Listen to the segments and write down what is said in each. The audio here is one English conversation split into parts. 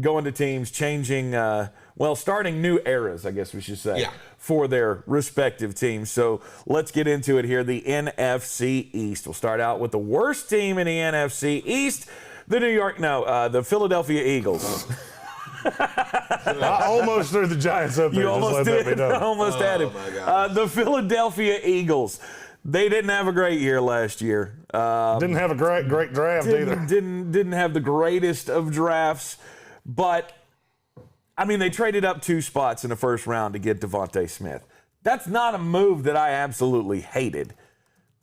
going to teams, changing, starting new eras, I guess we should say, for their respective teams. So let's get into it here. The NFC East. We'll start out with the worst team in the NFC East, the Philadelphia Eagles. I almost threw the Giants up there. You almost did. Almost had him. The Philadelphia Eagles. They didn't have a great year last year. Didn't have a great draft either. Didn't have the greatest of drafts, but I mean, they traded up 2 spots in the first round to get Devontae Smith. That's not a move that I absolutely hated.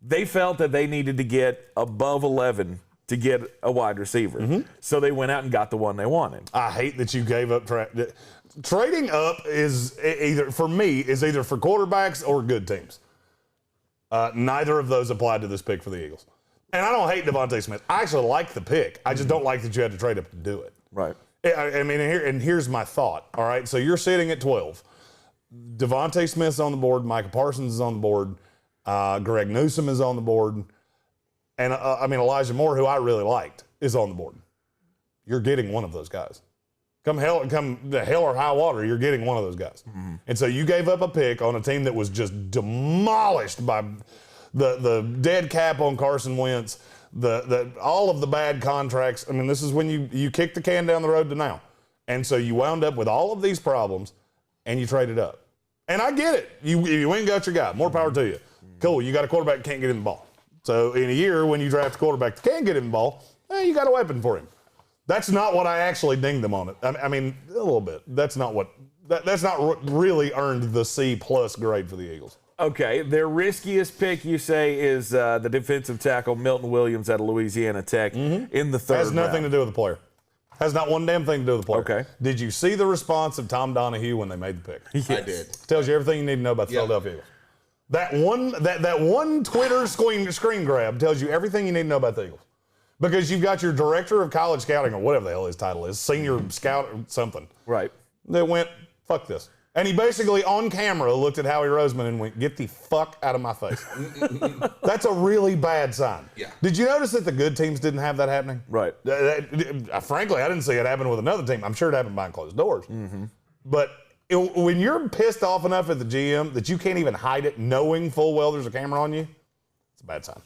They felt that they needed to get above 11 to get a wide receiver. So they went out and got the one they wanted. I hate that you gave up. Trading up is either for quarterbacks or good teams. Neither of those applied to this pick for the Eagles. And I don't hate Devontae Smith. I actually like the pick. I just don't like that you had to trade up to do it. Right. I mean, here's my thought. All right, so you're sitting at 12. Devontae Smith's on the board. Micah Parsons is on the board. Greg Newsome is on the board. And, Elijah Moore, who I really liked, is on the board. You're getting one of those guys. Come the hell or high water, you're getting one of those guys. And so you gave up a pick on a team that was just demolished by the dead cap on Carson Wentz, all of the bad contracts. I mean, this is when you kick the can down the road to now. And so you wound up with all of these problems, and you traded up. And I get it. You went and got your guy. More power to you. Cool, you got a quarterback that can't get in the ball. So in a year, when you draft a quarterback that can get in the ball, you got a weapon for him. That's not what I actually dinged them on it. I mean, a little bit. That's not really earned the C+ grade for the Eagles. Okay, their riskiest pick, you say, is the defensive tackle Milton Williams out of Louisiana Tech in the third round. Has nothing to do with the player. Has not one damn thing to do with the player. Okay. Did you see the response of Tom Donahue when they made the pick? Yes. I did. Tells you everything you need to know about the Philadelphia Eagles. That one Twitter screen grab tells you everything you need to know about the Eagles. Because you've got your director of college scouting, or whatever the hell his title is, senior scout or something. Right. That went, fuck this. And he basically, on camera, looked at Howie Roseman and went, get the fuck out of my face. That's a really bad sign. Yeah. Did you notice that the good teams didn't have that happening? Right. Frankly, I didn't see it happen with another team. I'm sure it happened behind closed doors. But when you're pissed off enough at the GM that you can't even hide it, knowing full well there's a camera on you, it's a bad sign.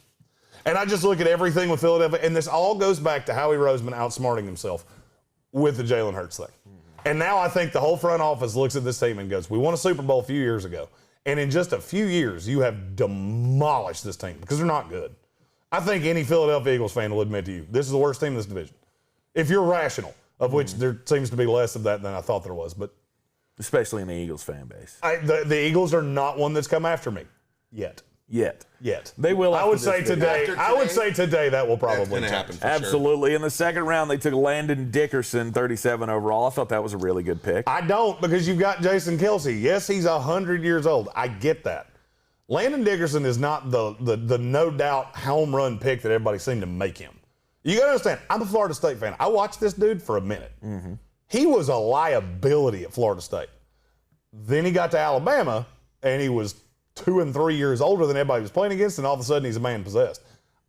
And I just look at everything with Philadelphia, and this all goes back to Howie Roseman outsmarting himself with the Jalen Hurts thing. And now I think the whole front office looks at this team and goes, we won a Super Bowl a few years ago. And in just a few years, you have demolished this team because they're not good. I think any Philadelphia Eagles fan will admit to you, this is the worst team in this division. If you're rational, of which there seems to be less of that than I thought there was. But especially in the Eagles fan base. The Eagles are not one that's come after me yet. They will. I would say today. That will probably happen. Absolutely. Sure. In the second round, they took Landon Dickerson, 37 overall. I thought that was a really good pick. I don't, because you've got Jason Kelce. Yes, he's 100 years old. I get that. Landon Dickerson is not the no doubt home run pick that everybody seemed to make him. You got to understand. I'm a Florida State fan. I watched this dude for a minute. He was a liability at Florida State. Then he got to Alabama, and he was 2 and 3 years older than everybody was playing against, and all of a sudden he's a man possessed.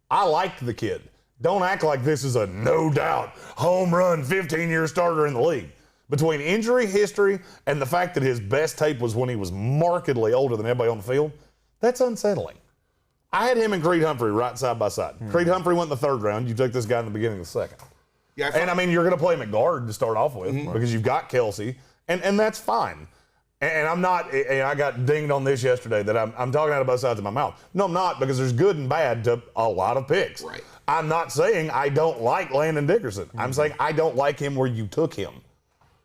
I liked the kid. Don't act like this is a no doubt home run 15-year starter in the league. Between injury history and the fact that his best tape was when he was markedly older than everybody on the field, that's unsettling. I had him and Creed Humphrey right side by side. Creed Humphrey went in the third round. You took this guy in the beginning of the second. Yeah, and you're going to play him at guard to start off with because you've got Kelce, and that's fine. And I'm not, and I got dinged on this yesterday that I'm talking out of both sides of my mouth. No, I'm not, because there's good and bad to a lot of picks. Right. I'm not saying I don't like Landon Dickerson. I'm saying I don't like him where you took him.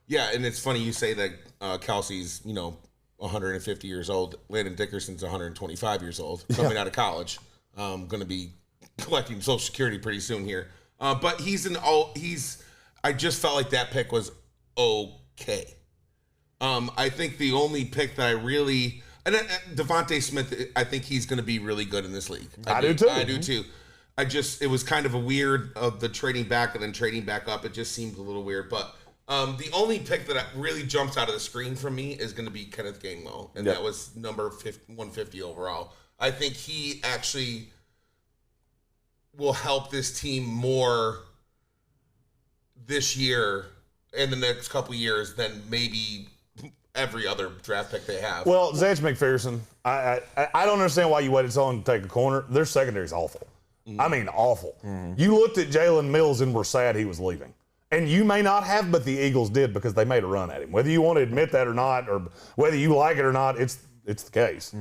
Yeah, and it's funny you say that Kelce's, 150 years old. Landon Dickerson's 125 years old, coming out of college. Going to be collecting Social Security pretty soon here. But I just felt like that pick was okay. I think the only pick that I really – and Devontae Smith, I think he's going to be really good in this league. I do too. I do too. It was kind of a weird of the trading back and then trading back up. It just seemed a little weird. But the only pick that really jumps out of the screen for me is going to be Kenneth Gainwell, and that was number 150 overall. I think he actually will help this team more this year in the next couple of years than maybe every other draft pick they have. Well, Zach McPherson, I don't understand why you waited so long to take a corner. Their secondary is awful. I mean, awful. You looked at Jalen Mills and were sad he was leaving. And you may not have, but the Eagles did because they made a run at him. Whether you want to admit that or not, or whether you like it or not, it's the case.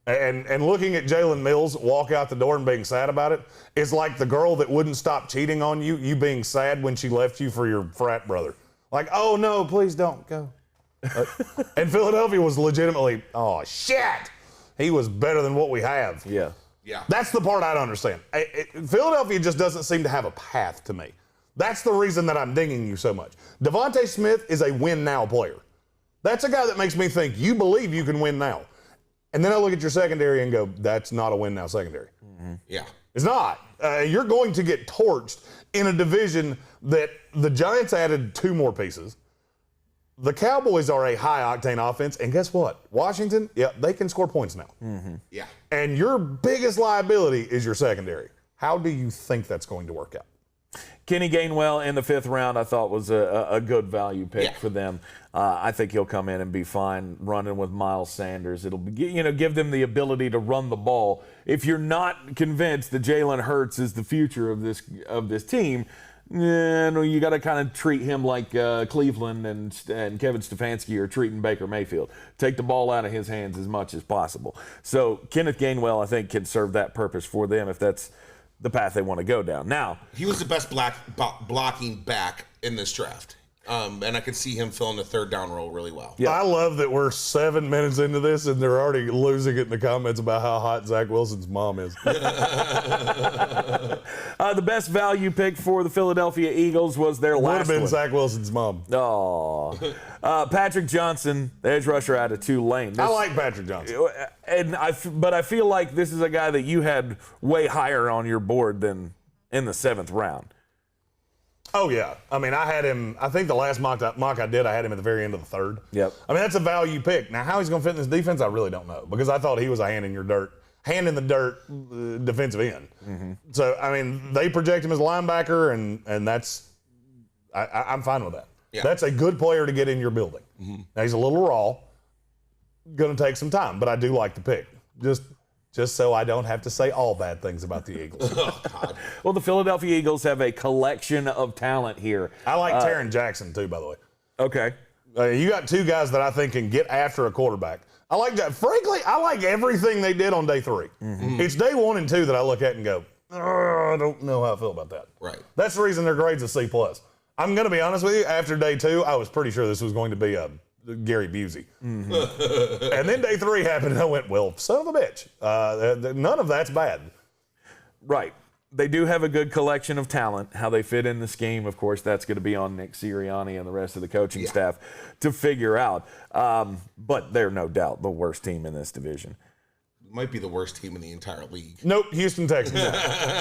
And looking at Jalen Mills walk out the door and being sad about it is like the girl that wouldn't stop cheating on you, you being sad when she left you for your frat brother. Like, oh, no, please don't go. And Philadelphia was legitimately, oh, shit. He was better than what we have. Yeah. That's the part I don't understand. Philadelphia just doesn't seem to have a path to me. That's the reason that I'm dinging you so much. Devontae Smith is a win-now player. That's a guy that makes me think you believe you can win now. And then I look at your secondary and go, that's not a win-now secondary. Yeah. It's not. You're going to get torched in a division that the Giants added 2 more pieces. The Cowboys are a high-octane offense, and guess what? Washington, they can score points now. Yeah. And your biggest liability is your secondary. How do you think that's going to work out? Kenny Gainwell in the 5th round, I thought was a good value pick for them. I think he'll come in and be fine running with Miles Sanders. It'll be, give them the ability to run the ball. If you're not convinced that Jalen Hurts is the future of this team, you got to kind of treat him like Cleveland and Kevin Stefanski are treating Baker Mayfield. Take the ball out of his hands as much as possible. So Kenneth Gainwell, I think, can serve that purpose for them if that's the path they want to go down. Now, he was the best blocking back in this draft. And I could see him filling the 3rd down role really well. Yeah. I love that we're 7 minutes into this and they're already losing it in the comments about how hot Zach Wilson's mom is. The best value pick for the Philadelphia Eagles was their last one. Would have been Zach Wilson's mom. Oh, Patrick Johnson, the edge rusher out of Tulane. I like Patrick Johnson. But I feel like this is a guy that you had way higher on your board than in the 7th round. Oh, yeah. I mean, I had him, I think the last mock I did, I had him at the very end of the 3rd. Yep. I mean, that's a value pick. Now, how he's going to fit in this defense, I really don't know because I thought he was a hand in the dirt defensive end. So, I mean, they project him as a linebacker, and that's, I'm fine with that. Yeah. That's a good player to get in your building. Now, he's a little raw, going to take some time, but I do like the pick. Just so I don't have to say all bad things about the Eagles. Oh, God. Well, the Philadelphia Eagles have a collection of talent here. I like Taron Jackson, too, by the way. Okay. You got 2 guys that I think can get after a quarterback. I like that. Frankly, I like everything they did on day 3. It's day 1 and 2 that I look at and go, I don't know how I feel about that. Right. That's the reason their grade's a C+. I'm going to be honest with you. After day 2, I was pretty sure this was going to be a Gary Busey. And then day 3 happened, and I went, well, son of a bitch. None of that's bad. Right. They do have a good collection of talent. How they fit in the scheme, of course, that's going to be on Nick Sirianni and the rest of the coaching staff to figure out. But they're no doubt the worst team in this division. Might be the worst team in the entire league. Nope, Houston Texans.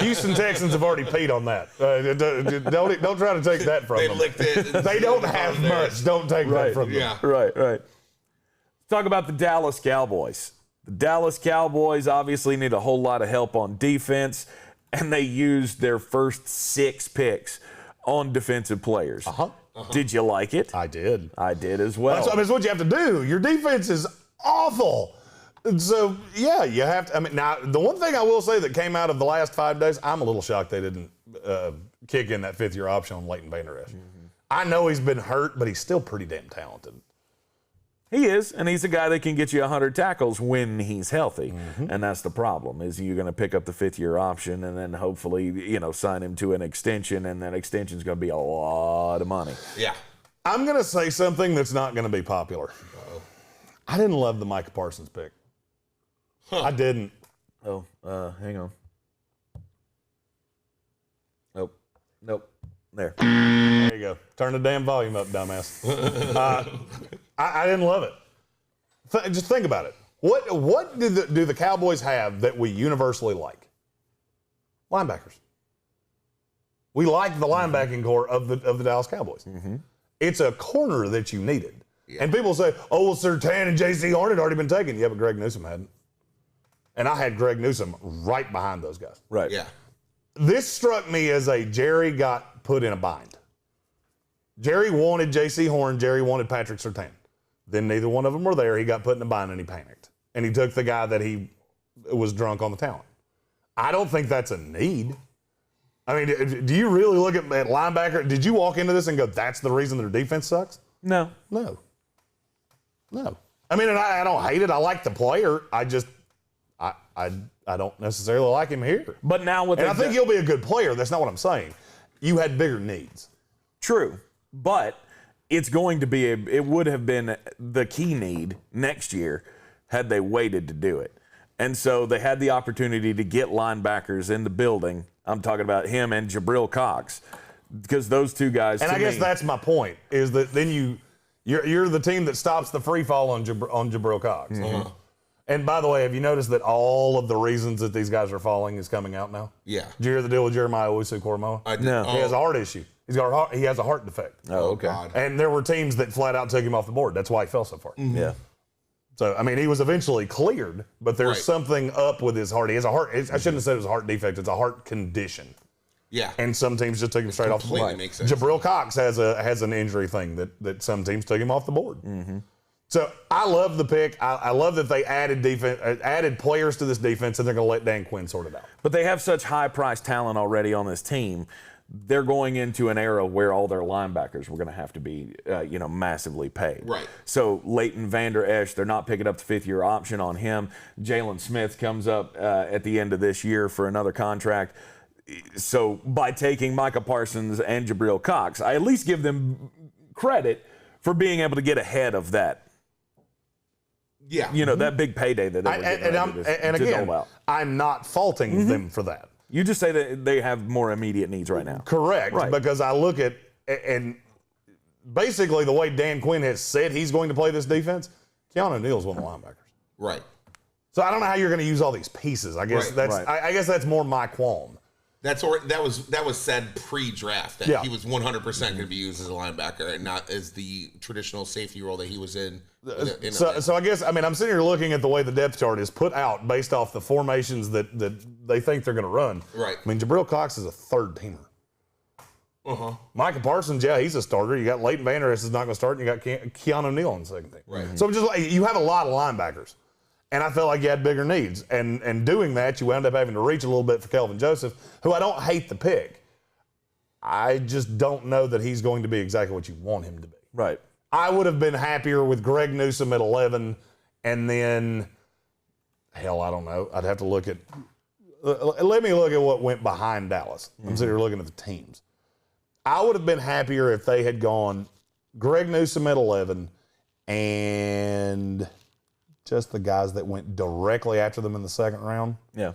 Houston Texans have already peed on that. Don't try to take that from them. They licked it. They don't have much. Don't take that from them. Yeah. Right. Let's talk about the Dallas Cowboys. The Dallas Cowboys obviously need a whole lot of help on defense, and they used their first 6 picks on defensive players. Did you like it? I did. I did as well. That's what you have to do. Your defense is awful. So, yeah, you have to. I mean, now, the one thing I will say that came out of the last 5 days, I'm a little shocked they didn't kick in that 5th-year option on Leighton Vander Esch. I know he's been hurt, but he's still pretty damn talented. He is, and he's a guy that can get you 100 tackles when he's healthy. And that's the problem, is you're going to pick up the 5th-year option and then hopefully, sign him to an extension, and that extension's going to be a lot of money. Yeah. I'm going to say something that's not going to be popular. I didn't love the Micah Parsons pick. I didn't. Oh, hang on. Nope. There. There you go. Turn the damn volume up, dumbass. I didn't love it. Just think about it. What do the Cowboys have that we universally like? Linebackers. We like the linebacking core of the Dallas Cowboys. It's a corner that you needed. Yeah. And people say, oh, well, Surtain and J.C. Horn had already been taken. Yeah, but Greg Newsome hadn't. And I had Greg Newsome right behind those guys. Right. Yeah. This struck me as a Jerry got put in a bind. Jerry wanted J.C. Horn. Jerry wanted Patrick Surtain. Then neither one of them were there. He got put in a bind and he panicked. And he took the guy that he was drunk on the talent. I don't think that's a need. I mean, do you really look at linebacker? Did you walk into this and go, that's the reason their defense sucks? No. I mean, and I don't hate it. I like the player. I just, I don't necessarily like him here. But now I think he'll be a good player. That's not what I'm saying. You had bigger needs. True. But it's going to be it would have been the key need next year had they waited to do it. And so they had the opportunity to get linebackers in the building. I'm talking about him and Jabril Cox, because those two guys. And I guess that's my point, is that then you're the team that stops the free fall on Jabril Cox. Mm-hmm. And by the way, have you noticed that all of the reasons that these guys are falling is coming out now? Yeah. Did you hear the deal with Jeremiah Owusu-Koramoah? I did. No. He has a heart issue. He has a heart defect. Oh, okay. God. And there were teams that flat out took him off the board. That's why he fell so far. Mm-hmm. Yeah. So, I mean, he was eventually cleared, but there's Right. something up with his heart. He has a heart. I shouldn't have said it was a heart defect. It's a heart condition. Yeah. And some teams just took him straight off the Completely board. makes sense. Jabril Cox has an injury thing that some teams took him off the board. Mm-hmm. So I love the pick. I love that they added players to this defense, and they're going to let Dan Quinn sort it out. But they have such high-priced talent already on this team. They're going into an era where all their linebackers were going to have to be, massively paid. Right. So Leighton Vander Esch, they're not picking up the fifth-year option on him. Jalen Smith comes up at the end of this year for another contract. So by taking Micah Parsons and Jabril Cox, I at least give them credit for being able to get ahead of that. Yeah. That big payday that they were getting ready to dole out. I'm not faulting them for that. You just say that they have more immediate needs right now. Correct, Right. because I look at, and basically the way Dan Quinn has said he's going to play this defense, Keanu Neal's one of the linebackers. Right. So I don't know how you're going to use all these pieces. I guess Right. I guess that's more my qualm. That was said pre-draft that he was 100% going to be used as a linebacker and not as the traditional safety role that he was in. So I guess, I'm sitting here looking at the way the depth chart is put out based off the formations that they think they're going to run. Right. Jabril Cox is a third teamer. Uh-huh. Micah Parsons, yeah, he's a starter. You got Leighton Vander Esch is not going to start, and you got Keanu Neal on the second team. Right. So I'm just like, you have a lot of linebackers. And I felt like you had bigger needs. And doing that, you wound up having to reach a little bit for Kelvin Joseph, who I don't hate the pick. I just don't know that he's going to be exactly what you want him to be. Right. I would have been happier with Greg Newsome at 11, and then, hell, I don't know. I'd have to look at let me look at what went behind Dallas. I'm sitting here looking at the teams. I would have been happier if they had gone Greg Newsome at 11 and just the guys that went directly after them in the second round. Yeah.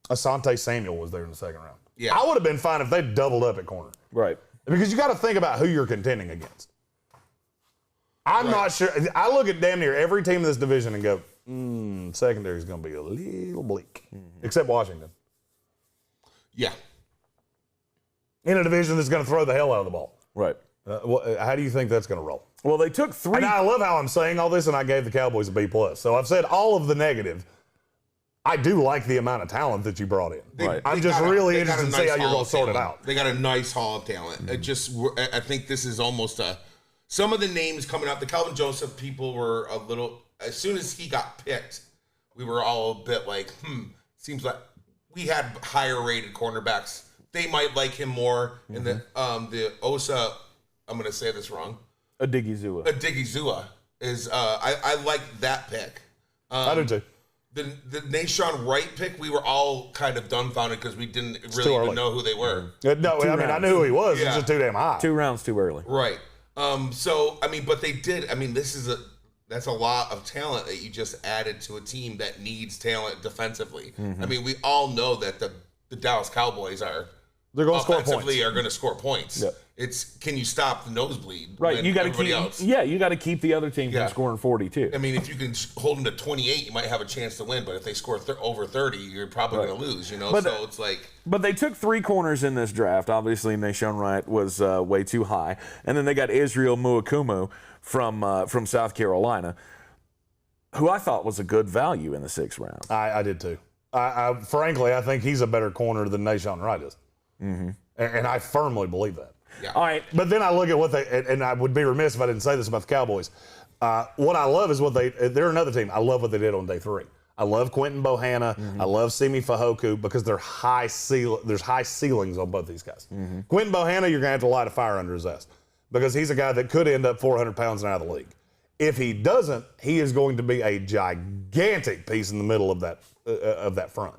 Asante Samuel was there in the second round. Yeah. I would have been fine if they doubled up at corner. Right. Because you got to think about who you're contending against. I'm not sure. I look at damn near every team in this division and go, secondary is going to be a little bleak, except Washington. Yeah. In a division that's going to throw the hell out of the ball. Right. How do you think that's going to roll? Well, they took three. And I love how I'm saying all this, and I gave the Cowboys a B+. So I've said all of the negative. I do like the amount of talent that you brought in. I'm just really interested to see how you're going to sort it out. They got a nice haul of talent. I think this is almost some of the names coming up. The Calvin Joseph people were a little, as soon as he got picked, we were all a bit like, seems like we had higher rated cornerbacks. They might like him more. And the Osa, I'm going to say this wrong. Odigizua is, I like that pick. I do too. The Nashawn Wright pick, we were all kind of dumbfounded because we didn't really even know who they were. No, I knew who he was. It's just too damn high. 2 rounds too early. Right. But they did. That's a lot of talent that you just added to a team that needs talent defensively. We all know that the Dallas Cowboys they're going to score points. Are going to score points. Yep. It's, can you stop the nosebleed? Right. You got to keep. Else? Yeah, you got to keep the other team from scoring 42. If you can hold them to 28, you might have a chance to win. But if they score over 30, you're probably going to lose. But, so it's like. But they took 3 corners in this draft. Obviously, Nashawn Wright was way too high, and then they got Israel Muakumu from South Carolina, who I thought was a good value in the 6th round. I did too. Frankly, I think he's a better corner than Nashawn Wright is. And I firmly believe that. Yeah. All right. But then I look at what and I would be remiss if I didn't say this about the Cowboys. What I love is they're another team. I love what they did on day 3. I love Quentin Bohanna. I love Simi Fehoko because there's high ceilings on both these guys. Quentin Bohanna, you're going to have to light a fire under his ass because he's a guy that could end up 400 pounds and out of the league. If he doesn't, he is going to be a gigantic piece in the middle of that front.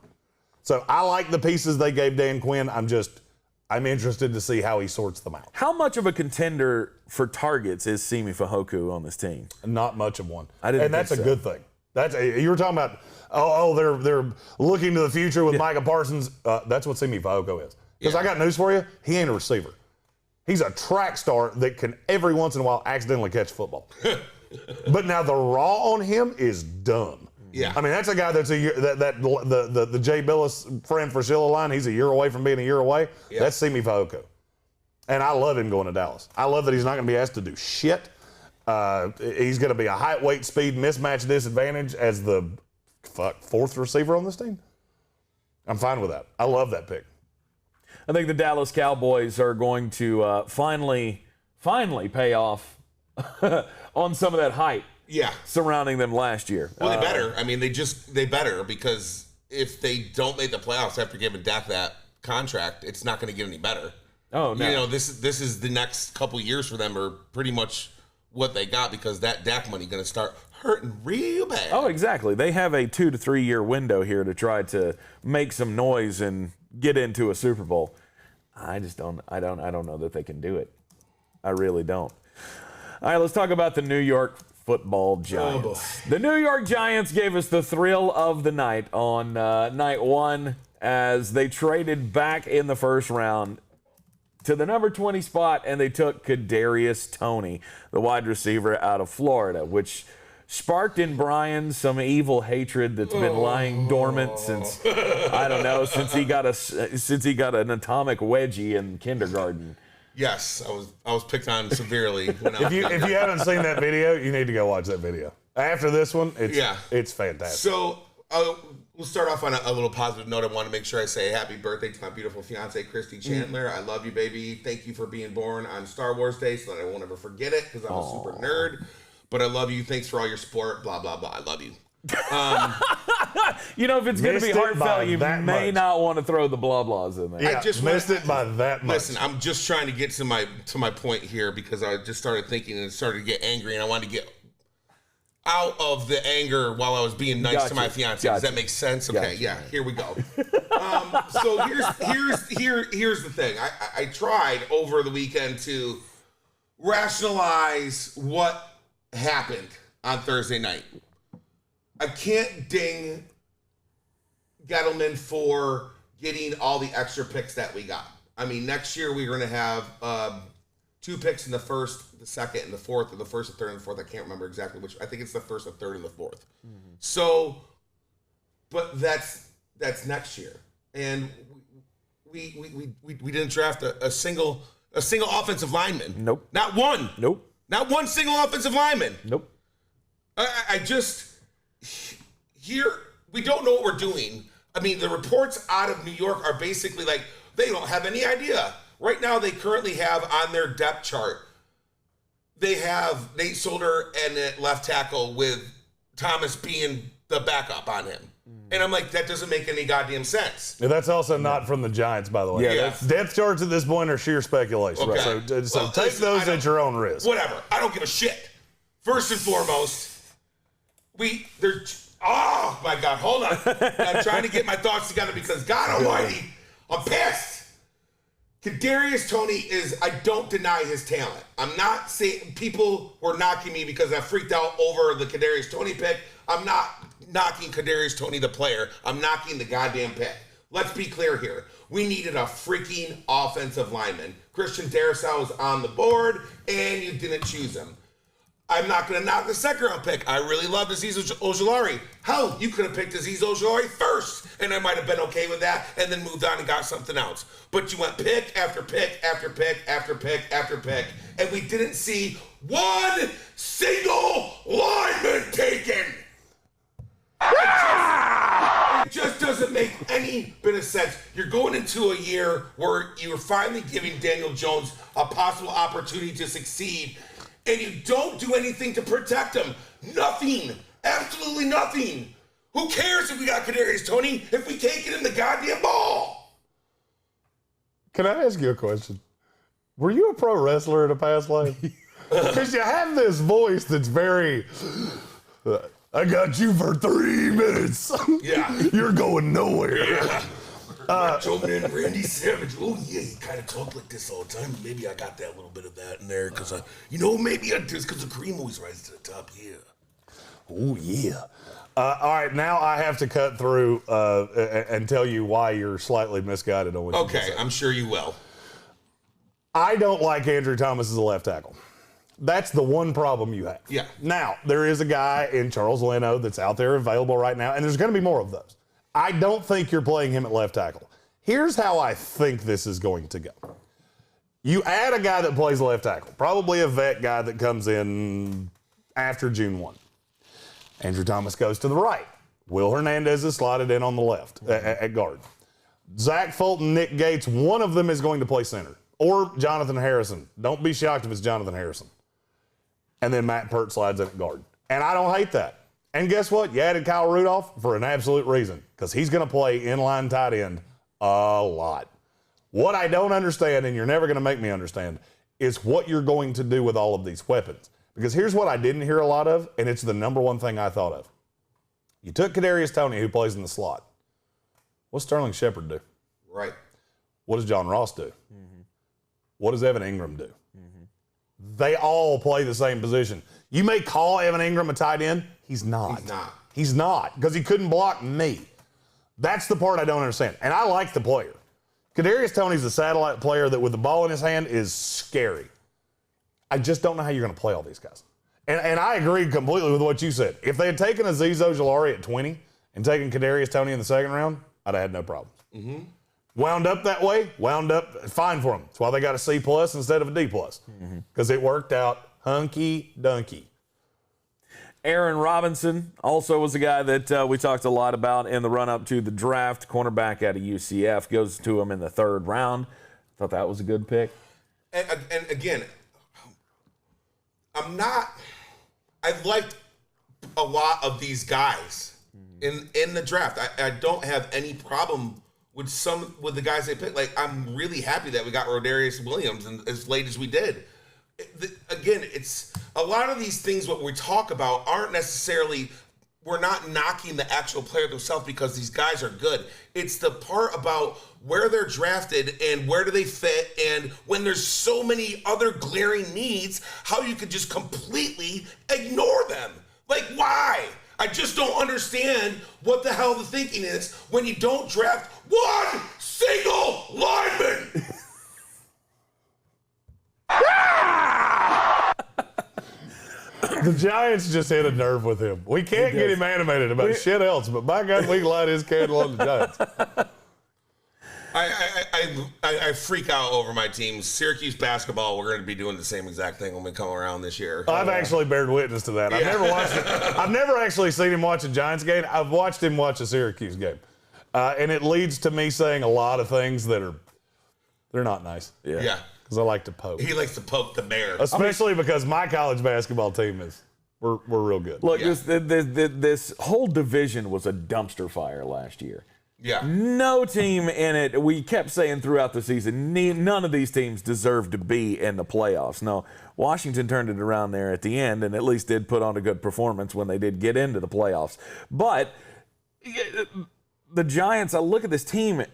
So I like the pieces they gave Dan Quinn. I'm interested to see how he sorts them out. How much of a contender for targets is Simi Fehoko on this team? Not much of one. And that's a good thing. You were talking about, they're looking to the future with Micah Parsons. That's what Simi Fehoko is. Because I got news for you. He ain't a receiver. He's a track star that can every once in a while accidentally catch football. But now the raw on him is dumb. Yeah. I mean, that's a guy that's the Jay Billis friend for Sheila line. He's a year away from being a year away. Yeah. That's Simi Fehoko. And I love him going to Dallas. I love that he's not going to be asked to do shit. He's going to be a height, weight, speed mismatch disadvantage as the fourth receiver on this team. I'm fine with that. I love that pick. I think the Dallas Cowboys are going to finally pay off on some of that hype surrounding them last year. Well, they better. I mean, they better because if they don't make the playoffs after giving Dak that contract, it's not going to get any better. Oh, no. You know, this is the next couple years for them are pretty much what they got because that Dak money going to start hurting real bad. Oh, exactly. They have a 2 to 3 year window here to try to make some noise and get into a Super Bowl. I don't know that they can do it. I really don't. All right, let's talk about the New York Football Giants. The New York Giants gave us the thrill of the night on night 1 as they traded back in the first round to the number 20 spot, and they took Kadarius Toney, the wide receiver out of Florida, which sparked in Brian some evil hatred that's been lying dormant since he got an atomic wedgie in kindergarten. Yes, I was picked on severely. If you haven't seen that video, you need to go watch that video. After this one, it's fantastic. So we'll start off on a little positive note. I want to make sure I say happy birthday to my beautiful fiance, Christy Chandler. I love you, baby. Thank you for being born on Star Wars Day so that I won't ever forget it because I'm a super nerd. But I love you. Thanks for all your support. Blah, blah, blah. I love you. If it's going to be heartfelt, you may not want to throw the blah blahs in there. Yeah, I just missed it by that much. Listen, I'm just trying to get to my point here because I just started thinking and started to get angry, and I wanted to get out of the anger while I was being nice to my fiance. Does that make sense? Okay, yeah, here we go. So here's the thing. I tried over the weekend to rationalize what happened on Thursday night. I can't ding Gettleman for getting all the extra picks that we got. I mean, next year we're going to have 2 picks in the first, the second, and the fourth, or the first, the third, and the fourth. I can't remember exactly which. I think it's the first, the third, and the fourth. Mm-hmm. So, but that's next year, and we didn't draft a single offensive lineman. Nope. Not one. Nope. Not one single offensive lineman. Nope. I just here we don't know what we're doing. I mean, the reports out of New York are basically like they don't have any idea. Right now, they currently have on their depth chart, they have Nate Solder and at left tackle with Thomas being the backup on him. And I'm like, that doesn't make any goddamn sense. Yeah, that's also not from the Giants, by the way. Yeah. Depth charts at this point are sheer speculation. Okay. So take those at your own risk. Whatever. I don't give a shit. First and foremost, oh my God, hold on. I'm trying to get my thoughts together because God Almighty, I'm pissed. Kadarius Toney I don't deny his talent. I'm not saying people were knocking me because I freaked out over the Kadarius Toney pick. I'm not knocking Kadarius Toney the player. I'm knocking the goddamn pick. Let's be clear here. We needed a freaking offensive lineman. Christian Darrisaw was on the board, and you didn't choose him. I'm not going to knock the second round pick. I really love Azeez Ojulari. Hell, you could have picked Azeez Ojulari first, and I might have been okay with that, and then moved on and got something else. But you went pick after pick after pick after pick after pick, and we didn't see one single lineman taken. It just doesn't make any bit of sense. You're going into a year where you're finally giving Daniel Jones a possible opportunity to succeed, and you don't do anything to protect him. Nothing. Absolutely nothing. Who cares if we got Kadarius Toney if we can't get him the goddamn ball? Can I ask you a question? Were you a pro wrestler in a past life? Because you have this voice that's very, I got you for 3 minutes. Yeah. You're going nowhere. Yeah. Macho Man Randy Savage. Oh, yeah, he kind of talk like this all the time. Maybe I got that little bit of that in there because, maybe it's because the cream always rises to the top. Yeah. Oh, yeah. All right, now I have to cut through and tell you why you're slightly misguided on what you Okay, I'm sure you will. I don't like Andrew Thomas as a left tackle. That's the one problem you have. Yeah. Now, there is a guy in Charles Leno that's out there available right now, and there's going to be more of those. I don't think you're playing him at left tackle. Here's how I think this is going to go. You add a guy that plays left tackle, probably a vet guy that comes in after June 1. Andrew Thomas goes to the right. Will Hernandez is slotted in on the left at guard. Zach Fulton, Nick Gates, one of them is going to play center. Or Jonathan Harrison. Don't be shocked if it's Jonathan Harrison. And then Matt Pert slides in at guard. And I don't hate that. And guess what? You added Kyle Rudolph for an absolute reason. Because he's going to play inline tight end a lot. What I don't understand, and you're never going to make me understand, is what you're going to do with all of these weapons. Because here's what I didn't hear a lot of, and it's the number one thing I thought of. You took Kadarius Toney, who plays in the slot. What's Sterling Shepard do? Right. What does John Ross do? Mm-hmm. What does Evan Ingram do? Mm-hmm. They all play the same position. You may call Evan Ingram a tight end. He's not. He's not, because he couldn't block me. That's the part I don't understand. And I like the player. Kadarius Toney's a satellite player that with the ball in his hand is scary. I just don't know how you're going to play all these guys. And I agree completely with what you said. If they had taken Azeez Ojulari at 20 and taken Kadarius Toney in the second round, I'd have had no problems. Mm-hmm. Wound up that way, wound up fine for them. That's why they got a C+ instead of a D+. Because it worked out hunky-dunky. Aaron Robinson also was a guy that we talked a lot about in the run-up to the draft. Cornerback out of UCF, goes to him in the 3rd round. Thought that was a good pick. And again, I liked a lot of these guys in the draft. I don't have any problem with the guys they picked. Like, I'm really happy that we got Rodarius Williams as late as we did. Again, it's a lot of these things what we talk about aren't necessarily, we're not knocking the actual player themselves because these guys are good. It's the part about where they're drafted and where do they fit, and when there's so many other glaring needs, how you could just completely ignore them. Like, why? I just don't understand what the hell the thinking is when you don't draft one single lineman. The Giants just hit a nerve with him. We can't get him animated about shit else, but by God, we can light his candle on the Giants. I freak out over my team. Syracuse basketball, we're going to be doing the same exact thing when we come around this year. I've actually bared witness to that. I've never watched it. I've never actually seen him watch a Giants game. I've watched him watch a Syracuse game. And it leads to me saying a lot of things that they're not nice. Yeah. Because I like to poke. He likes to poke the bear. Especially because my college basketball team we're real good. Look, this whole division was a dumpster fire last year. Yeah. No team in it, we kept saying throughout the season, none of these teams deserved to be in the playoffs. No, Washington turned it around there at the end and at least did put on a good performance when they did get into the playoffs. But the Giants, I look at this team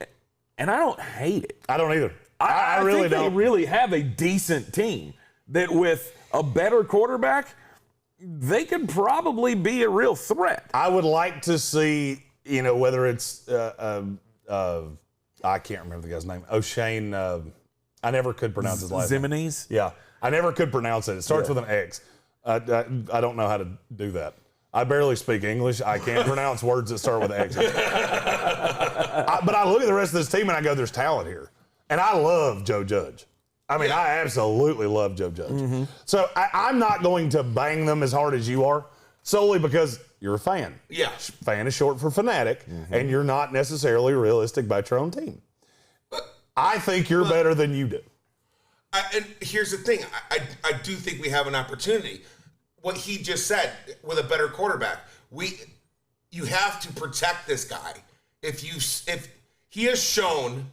and I don't hate it. I don't either. I really think don't. They really have a decent team that with a better quarterback, they could probably be a real threat. I would like to see, whether it's, I can't remember the guy's name, O'Shane, I never could pronounce his last name. Zimenez? Yeah, I never could pronounce it. It starts with an X. I don't know how to do that. I barely speak English. I can't pronounce words that start with X. But I look at the rest of this team and I go, there's talent here. And I love Joe Judge. I mean, I absolutely love Joe Judge. Mm-hmm. So I'm not going to bang them as hard as you are, solely because you're a fan. Yeah. Fan is short for fanatic, and you're not necessarily realistic about your own team. I think you're better than you do. And here's the thing. I do think we have an opportunity. What he just said, with a better quarterback, you have to protect this guy. If he has shown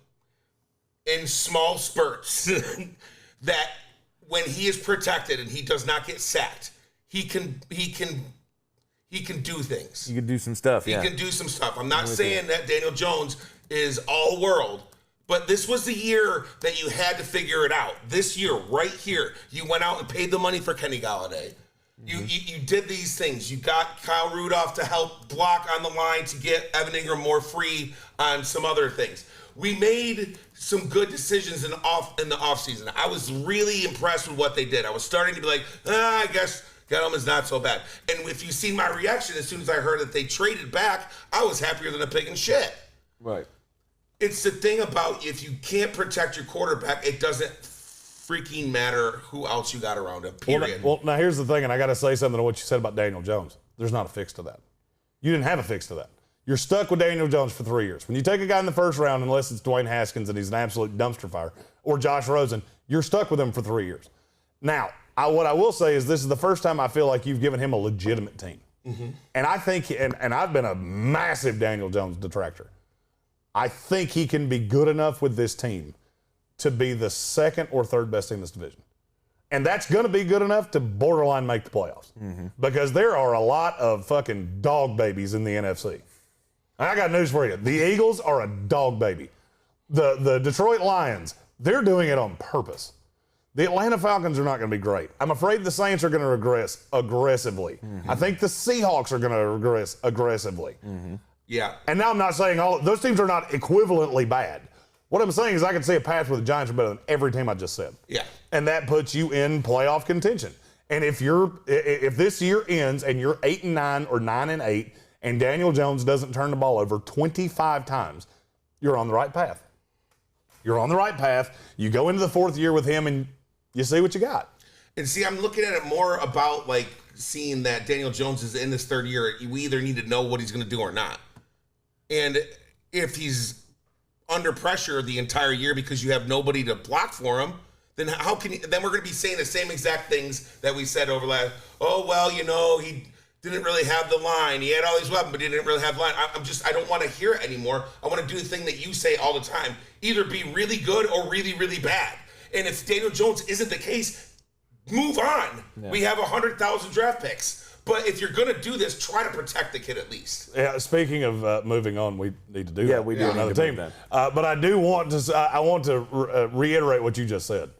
in small spurts that when he is protected and he does not get sacked, he can do things. You can do some stuff. He can do some stuff. I'm not saying that Daniel Jones is all world, but this was the year that you had to figure it out. This year, right here, you went out and paid the money for Kenny Golladay. You did these things. You got Kyle Rudolph to help block on the line to get Evan Ingram more free on some other things. We made some good decisions in the offseason. I was really impressed with what they did. I was starting to be like, I guess Gettleman's not so bad. And if you've seen my reaction, as soon as I heard that they traded back, I was happier than a pig in shit. Right. It's the thing about if you can't protect your quarterback, it doesn't freaking matter who else you got around him, period. Well, now here's the thing, and I got to say something to what you said about Daniel Jones. There's not a fix to that. You didn't have a fix to that. You're stuck with Daniel Jones for 3 years. When you take a guy in the first round, unless it's Dwayne Haskins and he's an absolute dumpster fire, or Josh Rosen, you're stuck with him for 3 years. Now, what I will say is this is the first time I feel like you've given him a legitimate team. And I think, and I've been a massive Daniel Jones detractor. I think he can be good enough with this team to be the second or third best team in this division. And that's going to be good enough to borderline make the playoffs. Because there are a lot of fucking dog babies in the NFC. And I got news for you. The Eagles are a dog baby. The Detroit Lions, they're doing it on purpose. The Atlanta Falcons are not going to be great. I'm afraid the Saints are going to regress aggressively. I think the Seahawks are going to regress aggressively. Yeah. And now I'm not saying those teams are not equivalently bad. What I'm saying is I can see a path where the Giants are better than every team I just said. Yeah. And that puts you in playoff contention. And if this year ends and you're 8-9 or 9-8 and Daniel Jones doesn't turn the ball over 25 times, you're on the right path. You're on the right path. You go into the fourth year with him and you see what you got. And see, I'm looking at it more about like seeing that Daniel Jones is in this third year. We either need to know what he's going to do or not. And if he's under pressure the entire year because you have nobody to block for him, then then we're going to be saying the same exact things that we said over last. Oh, well, he didn't really have the line. He had all these weapons, but he didn't really have the line. I don't want to hear it anymore. I want to do the thing that you say all the time. Either be really good or really, really bad. And if Daniel Jones isn't the case, move on. Yeah. We have 100,000 draft picks. But if you're going to do this, try to protect the kid at least. Yeah. Speaking of moving on, we need to do that. Yeah, we do another team. But I do want to. I want to reiterate what you just said.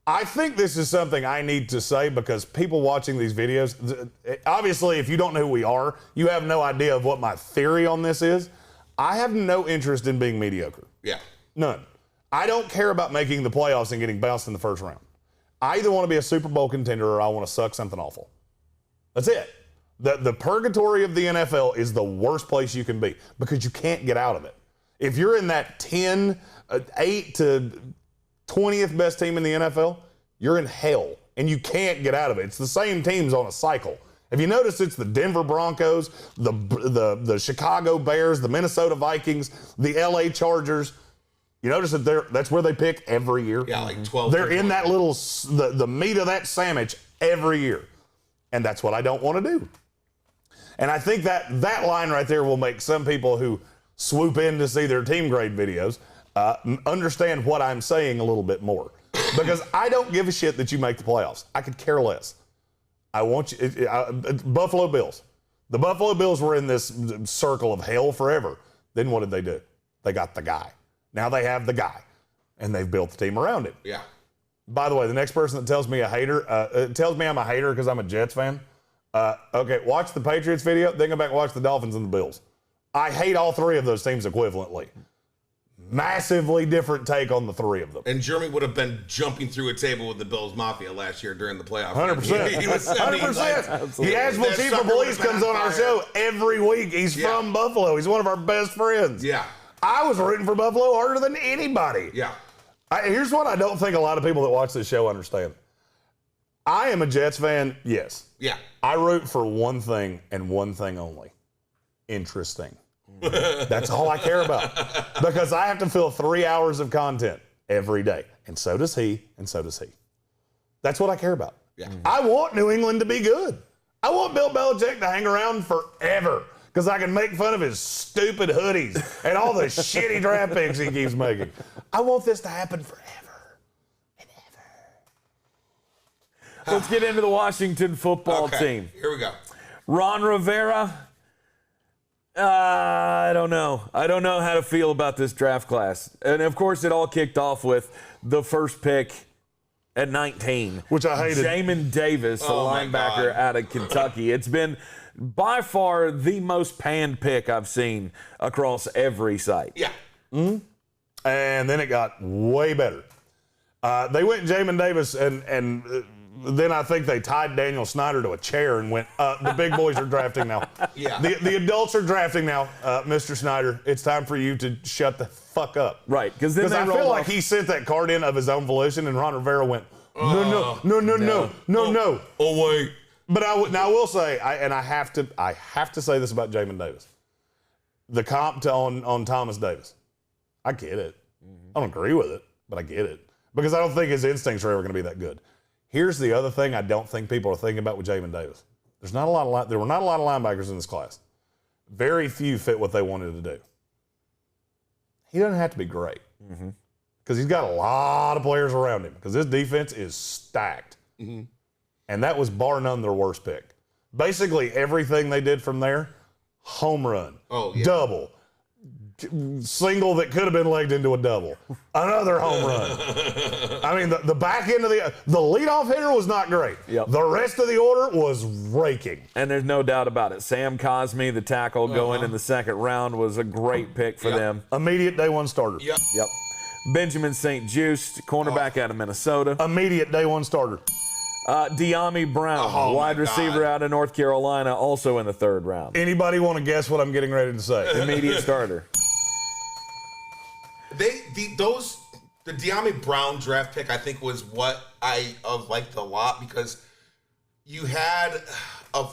I think this is something I need to say because people watching these videos, obviously, if you don't know who we are, you have no idea of what my theory on this is. I have no interest in being mediocre. Yeah. None. I don't care about making the playoffs and getting bounced in the first round. I either want to be a Super Bowl contender or I want to suck something awful. That's it. The purgatory of the NFL is the worst place you can be because you can't get out of it. If you're in that 8 to 20th best team in the NFL, you're in hell, and you can't get out of it. It's the same teams on a cycle. Have you noticed it's the Denver Broncos, the Chicago Bears, the Minnesota Vikings, the LA Chargers? You notice that that's where they pick every year? Yeah, like 12. They're in that little, the meat of that sandwich every year. And that's what I don't want to do. And I think that line right there will make some people who swoop in to see their team grade videos understand what I'm saying a little bit more. Because I don't give a shit that you make the playoffs. I could care less. I want you, Buffalo Bills. The Buffalo Bills were in this circle of hell forever. Then what did they do? They got the guy. Now they have the guy. And they've built the team around him. Yeah. By the way, the next person that tells me tells me I'm a hater because I'm a Jets fan. Okay, watch the Patriots video, then go back and watch the Dolphins and the Bills. I hate all three of those teams equivalently. Massively different take on the three of them. And Jeremy would have been jumping through a table with the Bills Mafia last year during the playoffs. 100%. He was 100%. The Asheville Chief of Police comes on our show every week. He's from Buffalo. He's one of our best friends. Yeah. I was rooting for Buffalo harder than anybody. Yeah. Here's what I don't think a lot of people that watch this show understand. I am a Jets fan, yes. Yeah. I root for one thing and one thing only. Interesting. That's all I care about. Because I have to fill 3 hours of content every day. And so does he, and so does he. That's what I care about. Yeah. I want New England to be good. I want Bill Belichick to hang around forever because I can make fun of his stupid hoodies and all the shitty draft picks he keeps making. I want this to happen forever. Let's get into the Washington football team. Here we go. Ron Rivera, I don't know. I don't know how to feel about this draft class. And, of course, it all kicked off with the first pick at 19. Which I hated. Jamin Davis, the linebacker out of Kentucky. It's been by far the most panned pick I've seen across every site. Yeah. Mm-hmm. And then it got way better. They went Jamin Davis, and then I think they tied Daniel Snyder to a chair and went, the big boys are drafting now. Yeah. The adults are drafting now, Mr. Snyder. It's time for you to shut the fuck up. Right, because then I feel like he sent that card in of his own volition, and Ron Rivera went, no. Oh, wait. But I will say, I have to say this about Jamin Davis. The comp on Thomas Davis. I get it. I don't agree with it, but I get it. Because I don't think his instincts are ever going to be that good. Here's the other thing I don't think people are thinking about with Jamin Davis. There were not a lot of linebackers in this class. Very few fit what they wanted to do. He doesn't have to be great. Because he's got a lot of players around him. Because this defense is stacked. And that was bar none their worst pick. Basically, everything they did from there, home run, double, single that could have been legged into a double, another home run. I mean, the back end of the leadoff hitter was not great. Yep. The rest of the order was raking. And there's no doubt about it. Sam Cosmi, the tackle going in the second round, was a great pick for them. Immediate day one starter. Yep. Benjamin St. Juste, cornerback out of Minnesota. Immediate day one starter. De'Ami Brown, wide receiver out of North Carolina, also in the third round. Anybody want to guess what I'm getting ready to say? Immediate starter. The De'Ami Brown draft pick, I think, was what I liked a lot because you had a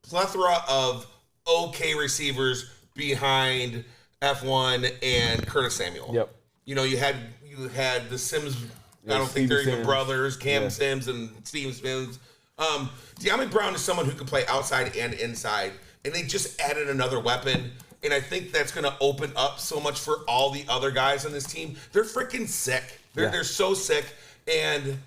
plethora of okay receivers behind F1 and Curtis Samuel. Yep. You know, you had the Sims. I don't think Steve they're even Sims. brothers, Cam Sims and Steve Sims. De'Ami Brown is someone who can play outside and inside, and they just added another weapon. And I think that's going to open up so much for all the other guys on this team. They're freaking sick. They're so sick. And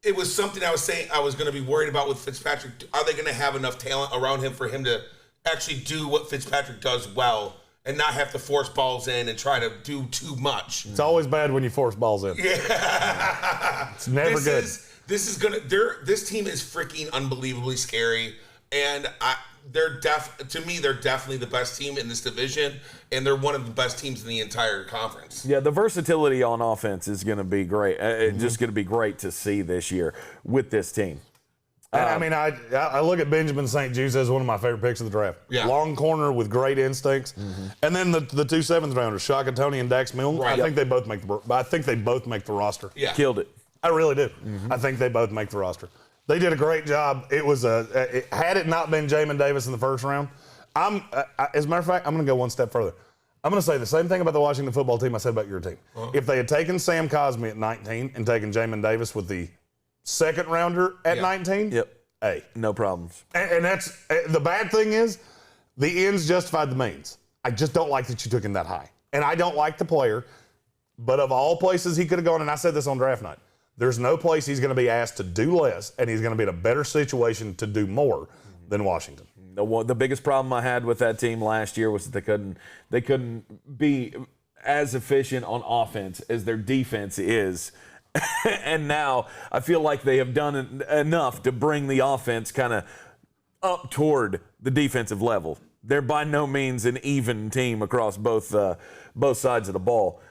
it was something I was saying I was going to be worried about with Fitzpatrick. Are they going to have enough talent around him for him to actually do what Fitzpatrick does well and not have to force balls in and try to do too much? It's always bad when you force balls in. Yeah. It's never good. This team is freaking unbelievably scary. And they're definitely the best team in this division, and they're one of the best teams in the entire conference. Yeah, the versatility on offense is going to be great. It's just going to be great to see this year with this team. I mean, I look at Benjamin St. Juste as one of my favorite picks of the draft. Yeah. Long corner with great instincts. And then the two seventh rounders, Shaka Toney and Dax Milne. Right. I think they both make the roster. Yeah. Killed it. I really do. I think they both make the roster. They did a great job. It was had it not been Jamin Davis in the first round, as a matter of fact, I'm going to go one step further. I'm going to say the same thing about the Washington football team I said about your team. If they had taken Sam Cosmi at 19 and taken Jamin Davis with the second rounder at 19, hey, no problems. And that's the bad thing is the ends justified the means. I just don't like that you took him that high, and I don't like the player. But of all places he could have gone, and I said this on draft night. There's no place he's going to be asked to do less, and he's going to be in a better situation to do more than Washington. The biggest problem I had with that team last year was that they couldn't be as efficient on offense as their defense is. And now I feel like they have done enough to bring the offense kind of up toward the defensive level. They're by no means an even team across both sides of the ball.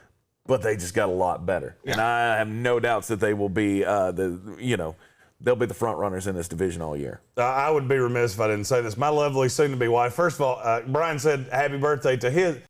But they just got a lot better, and I have no doubts that they will be they'll be the front runners in this division all year. I would be remiss if I didn't say this. My lovely soon-to-be wife. First of all, Brian said happy birthday to his